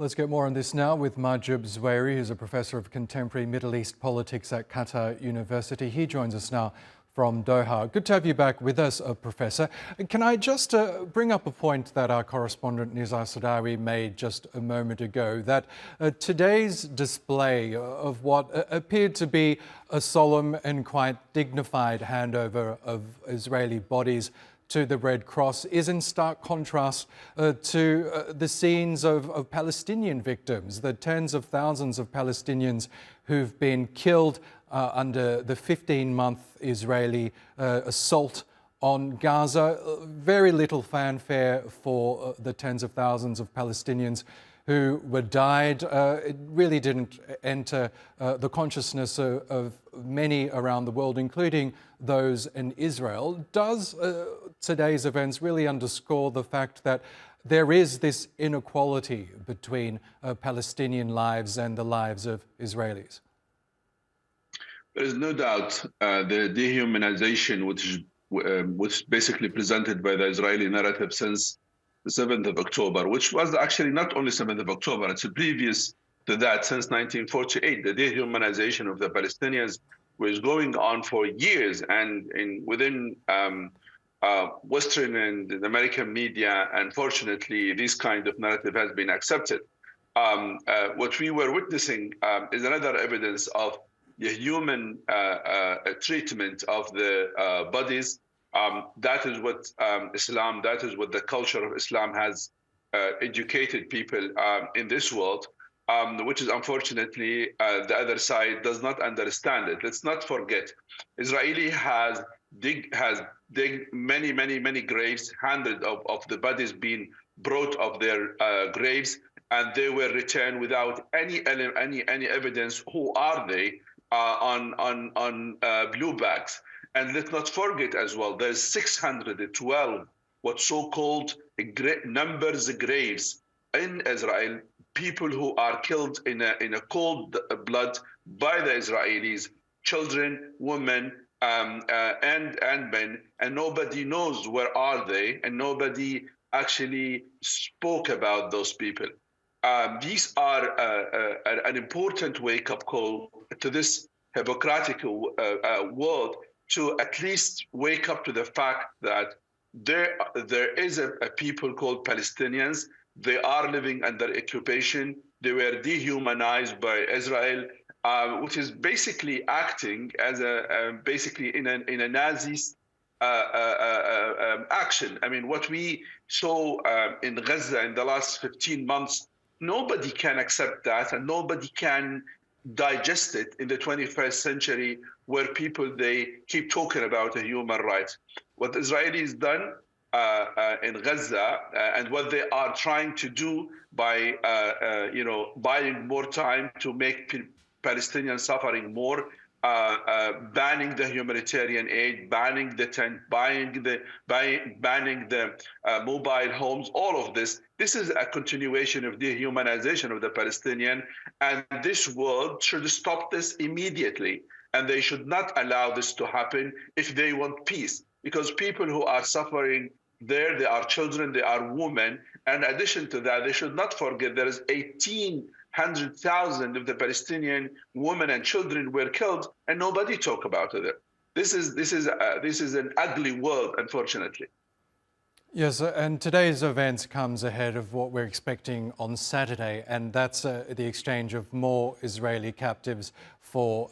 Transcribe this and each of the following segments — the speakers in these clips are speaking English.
Let's get more on this now with Mahjoob Zweiri, who's a professor of contemporary Middle East politics at Qatar University. He joins us now from Doha. Good to have you back with us, Professor. Can I just bring up a point that our correspondent Nizar Sadawi made just a moment ago, that today's display of what appeared to be a solemn and quite dignified handover of Israeli bodies to the Red Cross is in stark contrast to the scenes of Palestinian victims, the tens of thousands of Palestinians who've been killed under the 15-month Israeli assault on Gaza. Very little fanfare for the tens of thousands of Palestinians who were died. It really didn't enter the consciousness of many around the world, including those in Israel. Does today's events really underscore the fact that there is this inequality between Palestinian lives and the lives of Israelis? There is no doubt the dehumanization, which is basically presented by the Israeli narrative since the 7th of October, which was actually not only 7th of October, it's previous to that, since 1948. The dehumanization of the Palestinians was going on for years, and within Western and American media, unfortunately, this kind of narrative has been accepted. What we were witnessing is another evidence of the human treatment of the bodies. That is what Islam, that is what the culture of Islam has educated people in this world, which is unfortunately the other side does not understand it. Let's not forget, Israeli has dig many graves, hundreds of the bodies being brought of their graves, and they were returned without any evidence. Who are they? On blue bags. And let's not forget as well, there's 612 what so-called numbers graves in Israel, people who are killed in a cold blood by the Israelis, children, women, and men, and nobody knows where are they, and nobody actually spoke about those people. These are an important wake-up call to this hypocritical world, to at least wake up to the fact that there is a people called Palestinians. They are living under occupation. They were dehumanized by Israel, which is basically acting as basically in a Nazi action. I mean, what we saw in Gaza in the last 15 months, nobody can accept that, and nobody can digest it in the 21st century, where people, they keep talking about human rights. What Israelis done in Gaza and what they are trying to do by buying more time to make Palestinians suffering more, banning the humanitarian aid, banning the tent, banning the mobile homes, all of this. This is a continuation of dehumanization of the Palestinian, and this world should stop this immediately. And they should not allow this to happen if they want peace, because people who are suffering there, they are children, they are women. And in addition to that, they should not forget there is 1,800,000 of the Palestinian women and children were killed, and nobody talk about it. This is an ugly world, unfortunately. Yes, and today's event comes ahead of what we're expecting on Saturday, and that's the exchange of more Israeli captives for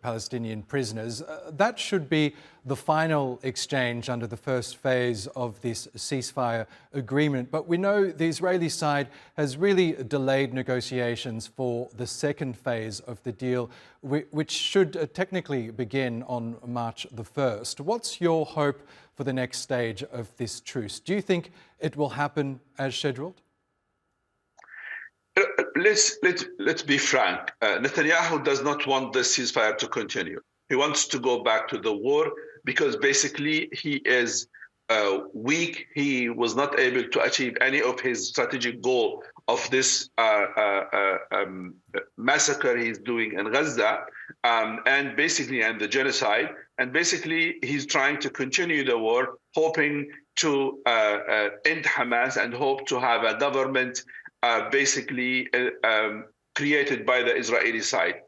Palestinian prisoners. That should be the final exchange under the first phase of this ceasefire agreement. But we know the Israeli side has really delayed negotiations for the second phase of the deal, which should technically begin on March the 1st. What's your hope for the next stage of this truce? Do you think it will happen as scheduled? Let's be frank. Netanyahu does not want the ceasefire to continue. He wants to go back to the war because basically he is weak. He was not able to achieve any of his strategic goal of this massacre he's doing in Gaza, and the genocide. And basically, he's trying to continue the war, hoping to end Hamas and hope to have a government basically created by the Israeli side.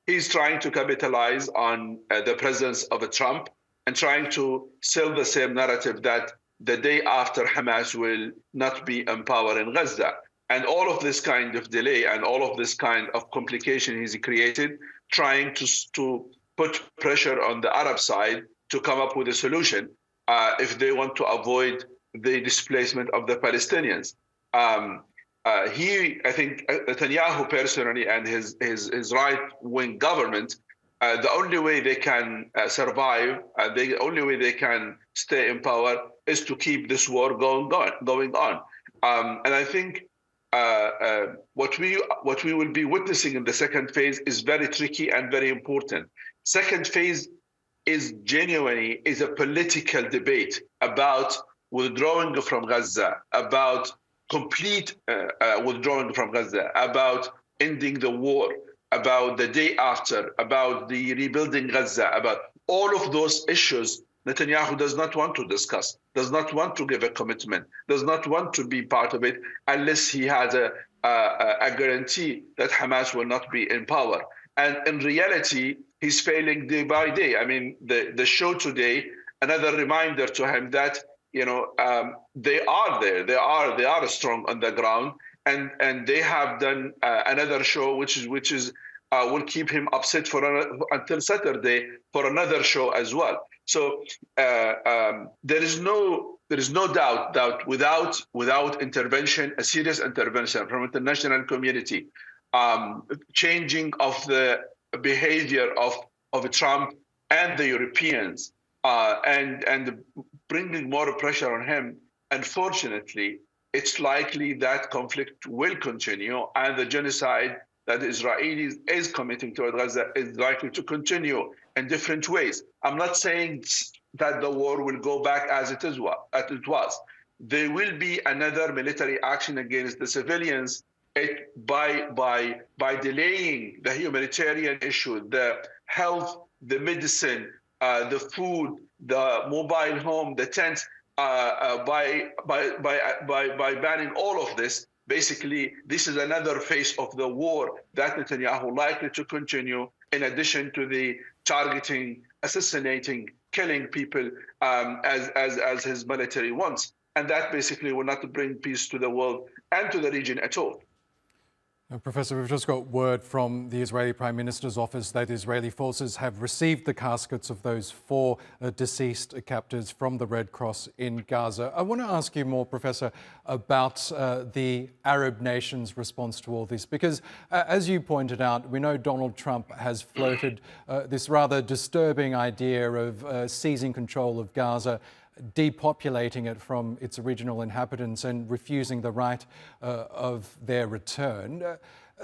He's trying to capitalize on the presence of a Trump and trying to sell the same narrative that the day after Hamas will not be in power in Gaza. And all of this kind of delay and all of this kind of complication he's created, trying to put pressure on the Arab side to come up with a solution if they want to avoid the displacement of the Palestinians. I think Netanyahu personally and his right-wing government, the only way they can survive, the only way they can stay in power is to keep this war going on. And I think what we will be witnessing in the second phase is very tricky and very important. Second phase is genuinely a political debate about withdrawing from Gaza, about complete withdrawing from Gaza, about ending the war, about the day after, about the rebuilding Gaza, about all of those issues. Netanyahu does not want to discuss, does not want to give a commitment, does not want to be part of it unless he has a guarantee that Hamas will not be in power. And in reality, he's failing day by day. I mean, the show today, another reminder to him that they are there, they are strong on the ground, and they have done another show which is will keep him upset until Saturday for another show as well. So there is no doubt that without intervention, a serious intervention from international community, changing of the behavior of Trump and the Europeans, and bringing more pressure on him, unfortunately, it's likely that conflict will continue, and the genocide that the Israelis is committing toward Gaza is likely to continue in different ways. I'm not saying that the war will go back as it was. There will be another military action against the civilians by delaying the humanitarian issue, the health, the medicine, the food, the mobile home, the tents, by banning all of this. Basically, this is another phase of the war that Netanyahu likely to continue, in addition to the targeting, assassinating, killing people as his military wants. And that basically will not bring peace to the world and to the region at all. Professor, we've just got word from the Israeli Prime Minister's office that Israeli forces have received the caskets of those 4 deceased captives from the Red Cross in Gaza. I want to ask you more, Professor, about the Arab nations' response to all this, because as you pointed out, we know Donald Trump has floated this rather disturbing idea of seizing control of Gaza, depopulating it from its original inhabitants and refusing the right of their return.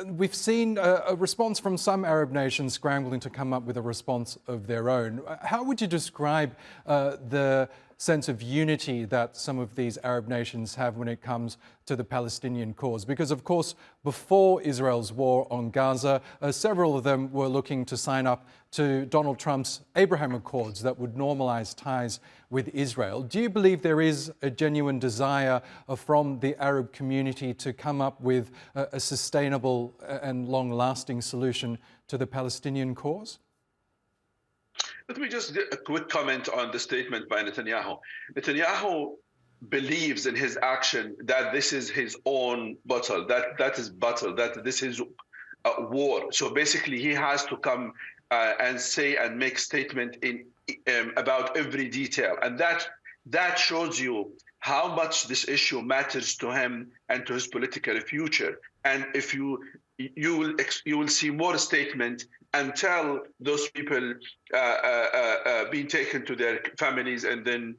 We've seen a response from some Arab nations scrambling to come up with a response of their own. How would you describe the sense of unity that some of these Arab nations have when it comes to the Palestinian cause? Because, of course, before Israel's war on Gaza, several of them were looking to sign up to Donald Trump's Abraham Accords that would normalize ties with Israel. Do you believe there is a genuine desire from the Arab community to come up with a sustainable and long-lasting solution to the Palestinian cause? Let me just do a quick comment on the statement by Netanyahu. Netanyahu believes in his action that this is his own battle, that this is a war. So basically, he has to come and say and make statement about every detail, and that shows you how much this issue matters to him and to his political future. And if you will see more statement until those people being taken to their families and then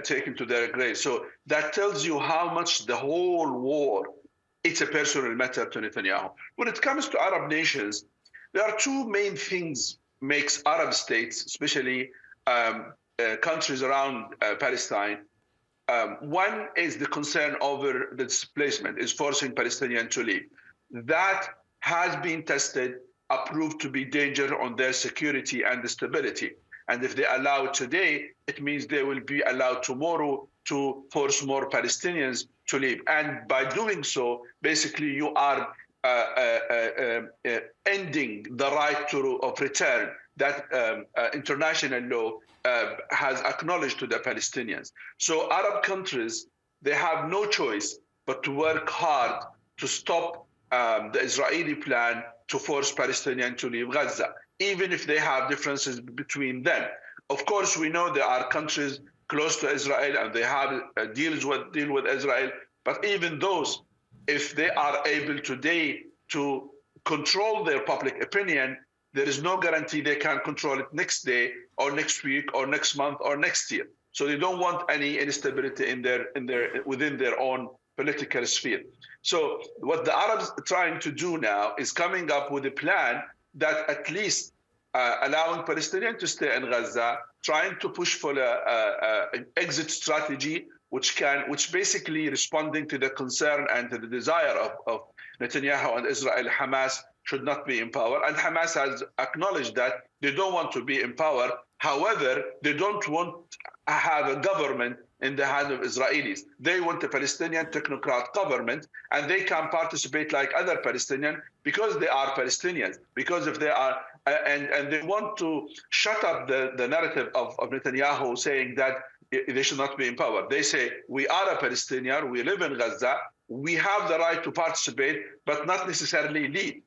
taken to their graves. So that tells you how much the whole war, it's a personal matter to Netanyahu. When it comes to Arab nations, there are 2 main things makes Arab states, especially countries around Palestine. One is the concern over the displacement, is forcing Palestinians to leave. That has been tested, approved to be danger on their security and stability. And if they allow it today, it means they will be allowed tomorrow to force more Palestinians to leave. And by doing so, basically you are ending the right of return that international law has acknowledged to the Palestinians. So Arab countries, they have no choice but to work hard to stop the Israeli plan to force Palestinians to leave Gaza, even if they have differences between them. Of course, we know there are countries close to Israel and they have deal with Israel, but even those, if they are able today to control their public opinion, there is no guarantee they can control it next day or next week or next month or next year. So they don't want any instability within their own political sphere. So what the Arabs are trying to do now is coming up with a plan that at least allowing Palestinians to stay in Gaza, trying to push for an exit strategy, which basically responding to the concern and to the desire of Netanyahu and Israel-Hamas should not be in power. And Hamas has acknowledged that they don't want to be in power. However, they don't want to have a government in the hands of Israelis. They want a Palestinian technocrat government, and they can participate like other Palestinians because they are Palestinians. Because if they are, and they want to shut up the narrative of Netanyahu saying that they should not be in power. They say, we are a Palestinian, we live in Gaza, we have the right to participate, but not necessarily lead.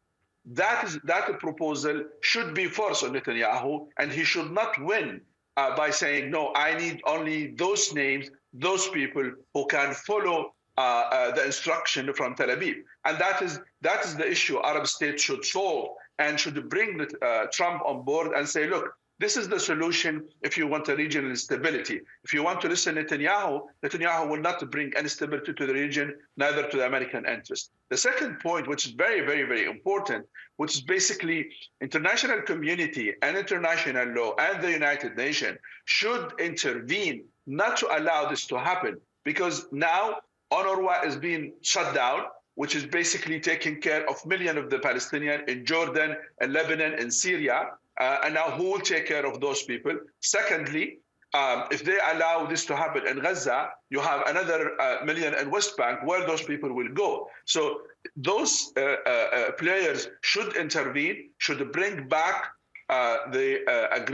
That proposal should be forced on Netanyahu, and he should not win by saying, no, I need only those names, those people who can follow the instruction from Tel Aviv. And that is the issue Arab states should solve and should bring Trump on board and say, look, this is the solution if you want a regional stability. If you want to listen to Netanyahu will not bring any stability to the region, neither to the American interest. The second point, which is very, very, very important, which is basically international community and international law and the United Nations should intervene not to allow this to happen. Because now UNRWA is being shut down, which is basically taking care of millions of the Palestinians in Jordan and Lebanon and Syria. And now who will take care of those people? Secondly, if they allow this to happen in Gaza, you have another million in West Bank where those people will go. So those players should intervene, should bring back the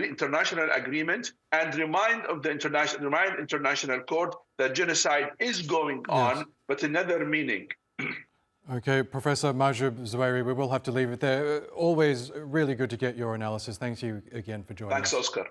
international agreement and remind international court that genocide is going on, but another meaning. Okay, Professor Mahjoob Zweiri, we will have to leave it there. Always really good to get your analysis. Thank you again for joining us. Thanks, Oscar.